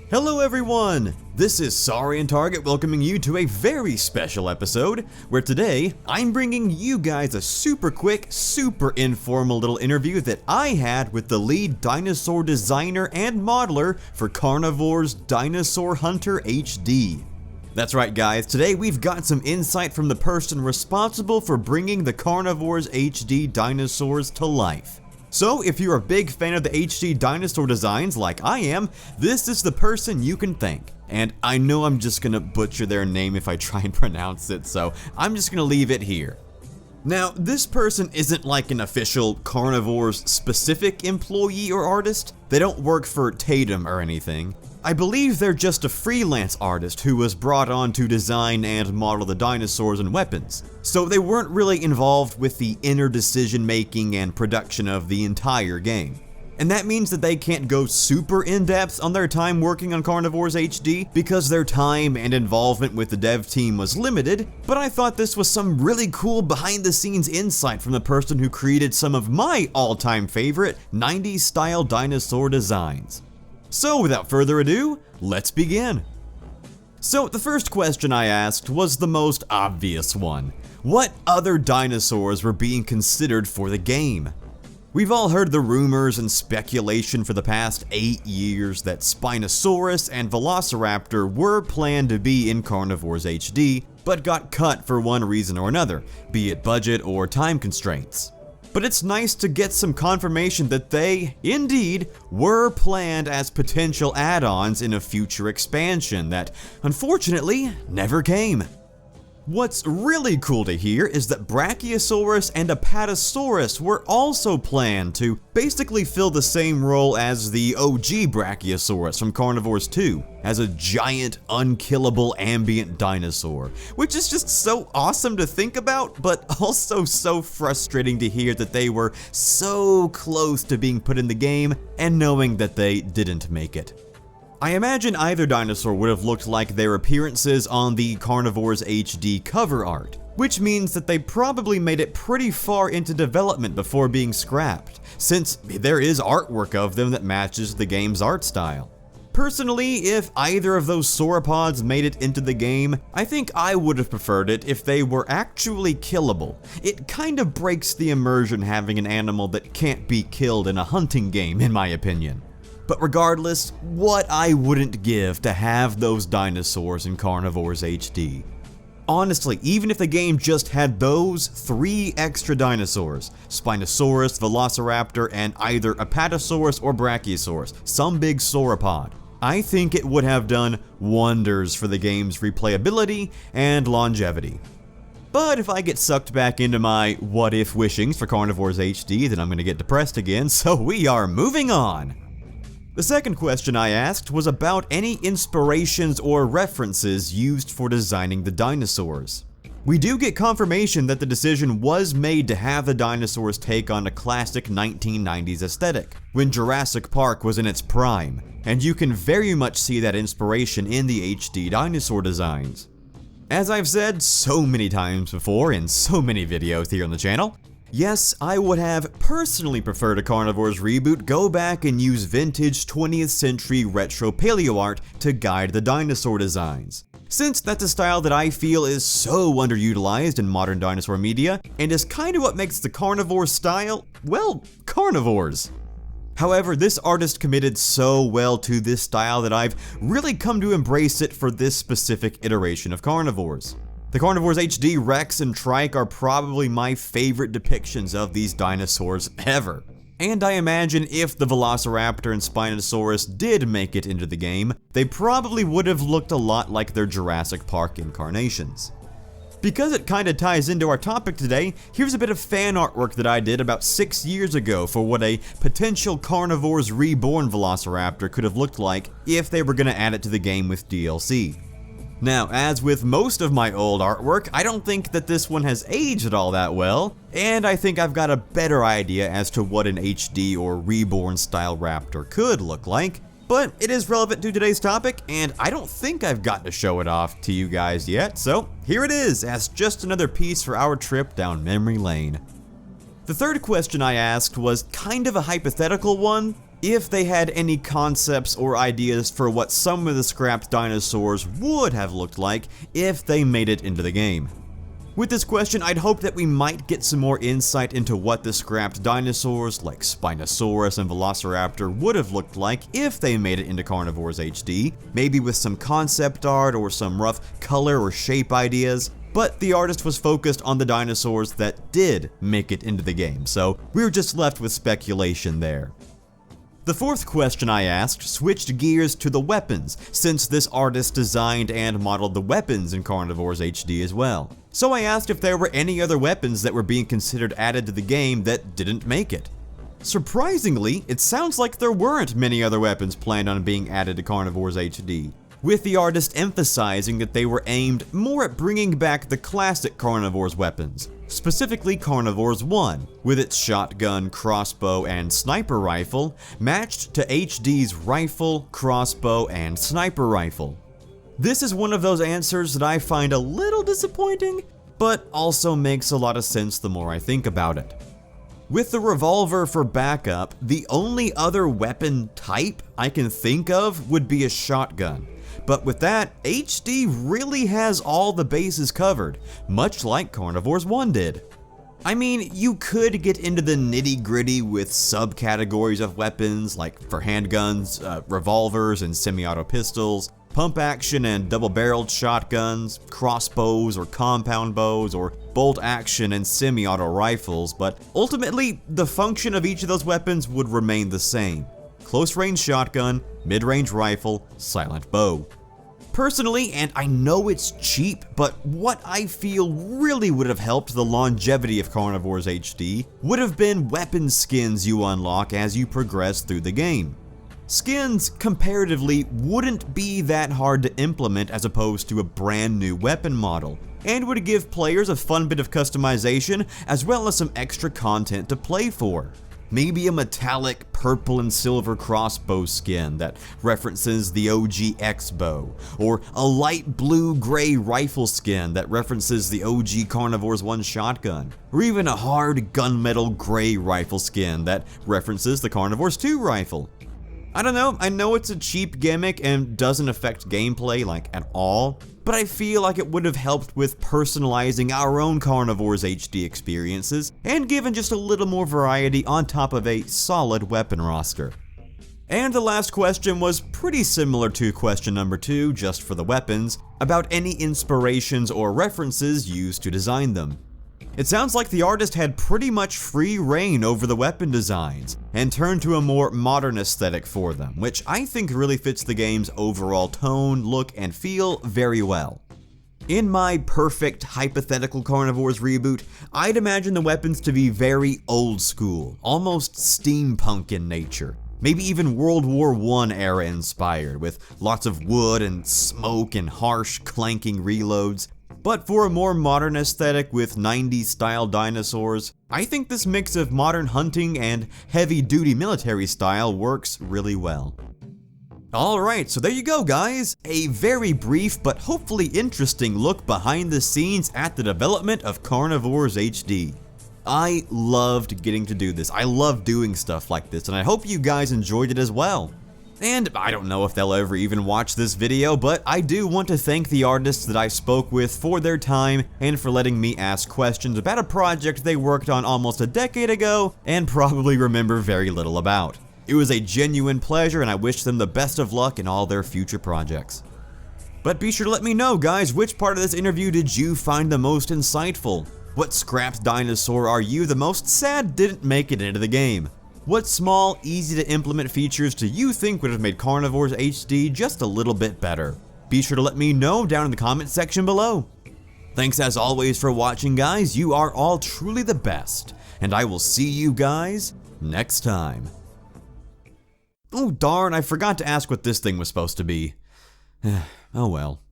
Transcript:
Hello everyone! This is Sorry and Target welcoming you to a very special episode, where today I'm bringing you guys a super quick, super informal little interview that I had with the lead dinosaur designer and modeler for Carnivores Dinosaur Hunter HD. That's right guys, today we've got some insight from the person responsible for bringing the Carnivores HD dinosaurs to life. So if you're a big fan of the HD dinosaur designs like I am, this is the person you can thank. And I know I'm just gonna butcher their name if I try and pronounce it, so I'm just gonna leave it here. Now, this person isn't like an official Carnivores specific employee or artist. They don't work for Tatum or anything. I believe they're just a freelance artist who was brought on to design and model the dinosaurs and weapons. So they weren't really involved with the inner decision making and production of the entire game. And that means that they can't go super in-depth on their time working on Carnivores HD because their time and involvement with the dev team was limited, but I thought this was some really cool behind-the-scenes insight from the person who created some of my all-time favorite 90s style dinosaur designs. So without further ado, let's begin. So the first question I asked was the most obvious one. What other dinosaurs were being considered for the game? We've all heard the rumors and speculation for the past 8 years that Spinosaurus and Velociraptor were planned to be in Carnivores HD, but got cut for one reason or another, be it budget or time constraints. But it's nice to get some confirmation that they, indeed, were planned as potential add-ons in a future expansion that, unfortunately, never came. What's really cool to hear is that Brachiosaurus and Apatosaurus were also planned to basically fill the same role as the OG Brachiosaurus from Carnivores 2, as a giant, unkillable ambient dinosaur, which is just so awesome to think about, but also so frustrating to hear that they were so close to being put in the game and knowing that they didn't make it. I imagine either dinosaur would have looked like their appearances on the Carnivores HD cover art, which means that they probably made it pretty far into development before being scrapped, since there is artwork of them that matches the game's art style. Personally, if either of those sauropods made it into the game, I think I would have preferred it if they were actually killable. It kind of breaks the immersion having an animal that can't be killed in a hunting game, in my opinion. But regardless, what I wouldn't give to have those dinosaurs in Carnivores HD. Honestly, even if the game just had those 3 extra dinosaurs, Spinosaurus, Velociraptor, and either Apatosaurus or Brachiosaurus, some big sauropod, I think it would have done wonders for the game's replayability and longevity. But if I get sucked back into my what-if wishings for Carnivores HD, then I'm gonna get depressed again, so we are moving on. The second question I asked was about any inspirations or references used for designing the dinosaurs. We do get confirmation that the decision was made to have the dinosaurs take on a classic 1990s aesthetic, when Jurassic Park was in its prime, and you can very much see that inspiration in the HD dinosaur designs. As I've said so many times before in so many videos here on the channel, yes, I would have personally preferred a Carnivores reboot go back and use vintage 20th century retro paleo art to guide the dinosaur designs, since that's a style that I feel is so underutilized in modern dinosaur media and is kind of what makes the Carnivore style, well, carnivores. However, this artist committed so well to this style that I've really come to embrace it for this specific iteration of Carnivores. The Carnivores HD Rex and Trike are probably my favorite depictions of these dinosaurs ever. And I imagine if the Velociraptor and Spinosaurus did make it into the game, they probably would have looked a lot like their Jurassic Park incarnations. Because it kinda ties into our topic today, here's a bit of fan artwork that I did about 6 years ago for what a potential Carnivores Reborn Velociraptor could have looked like if they were gonna add it to the game with DLC. Now, as with most of my old artwork, I don't think that this one has aged all that well, and I think I've got a better idea as to what an HD or Reborn style raptor could look like, but it is relevant to today's topic, and I don't think I've got to show it off to you guys yet, so here it is as just another piece for our trip down memory lane. The third question I asked was kind of a hypothetical one, if they had any concepts or ideas for what some of the scrapped dinosaurs would have looked like if they made it into the game. With this question, I'd hope that we might get some more insight into what the scrapped dinosaurs like Spinosaurus and Velociraptor would have looked like if they made it into Carnivores HD, maybe with some concept art or some rough color or shape ideas. But the artist was focused on the dinosaurs that did make it into the game, so we were just left with speculation there. The fourth question I asked switched gears to the weapons, since this artist designed and modeled the weapons in Carnivores HD as well. So I asked if there were any other weapons that were being considered added to the game that didn't make it. Surprisingly, it sounds like there weren't many other weapons planned on being added to Carnivores HD, with the artist emphasizing that they were aimed more at bringing back the classic Carnivores weapons, specifically Carnivores 1, with its shotgun, crossbow, and sniper rifle, matched to HD's rifle, crossbow, and sniper rifle. This is one of those answers that I find a little disappointing, but also makes a lot of sense the more I think about it. With the revolver for backup, the only other weapon type I can think of would be a shotgun. But with that, HD really has all the bases covered, much like Carnivores 1 did. I mean, you could get into the nitty-gritty with subcategories of weapons, like for handguns, revolvers and semi-auto pistols, pump action and double-barreled shotguns, crossbows or compound bows, or bolt action and semi-auto rifles, but ultimately, the function of each of those weapons would remain the same. Close-range shotgun, mid-range rifle, silent bow. Personally, and I know it's cheap, but what I feel really would have helped the longevity of Carnivores HD would have been weapon skins you unlock as you progress through the game. Skins, comparatively, wouldn't be that hard to implement as opposed to a brand new weapon model, and would give players a fun bit of customization as well as some extra content to play for. Maybe a metallic purple and silver crossbow skin that references the OG X-bow, or a light blue-gray rifle skin that references the OG Carnivores 1 shotgun, or even a hard gunmetal gray rifle skin that references the Carnivores 2 rifle. I don't know, I know it's a cheap gimmick and doesn't affect gameplay like at all, but I feel like it would have helped with personalizing our own Carnivores HD experiences and given just a little more variety on top of a solid weapon roster. And the last question was pretty similar to question number 2, just for the weapons, about any inspirations or references used to design them. It sounds like the artist had pretty much free reign over the weapon designs, and turned to a more modern aesthetic for them, which I think really fits the game's overall tone, look, and feel very well. In my perfect hypothetical Carnivores reboot, I'd imagine the weapons to be very old school, almost steampunk in nature. Maybe even World War I era inspired, with lots of wood and smoke and harsh clanking reloads. But for a more modern aesthetic with 90s style dinosaurs, I think this mix of modern hunting and heavy-duty military style works really well. Alright, so there you go guys, a very brief but hopefully interesting look behind the scenes at the development of Carnivores HD. I loved getting to do this, I love doing stuff like this, and I hope you guys enjoyed it as well. And I don't know if they'll ever even watch this video, but I do want to thank the artists that I spoke with for their time and for letting me ask questions about a project they worked on almost a decade ago and probably remember very little about. It was a genuine pleasure and I wish them the best of luck in all their future projects. But be sure to let me know guys, which part of this interview did you find the most insightful? What scrapped dinosaur are you the most sad didn't make it into the game? What small, easy to implement features do you think would have made Carnivores HD just a little bit better? Be sure to let me know down in the comment section below. Thanks as always for watching guys, you are all truly the best, and I will see you guys next time. Oh darn, I forgot to ask what this thing was supposed to be. Oh well.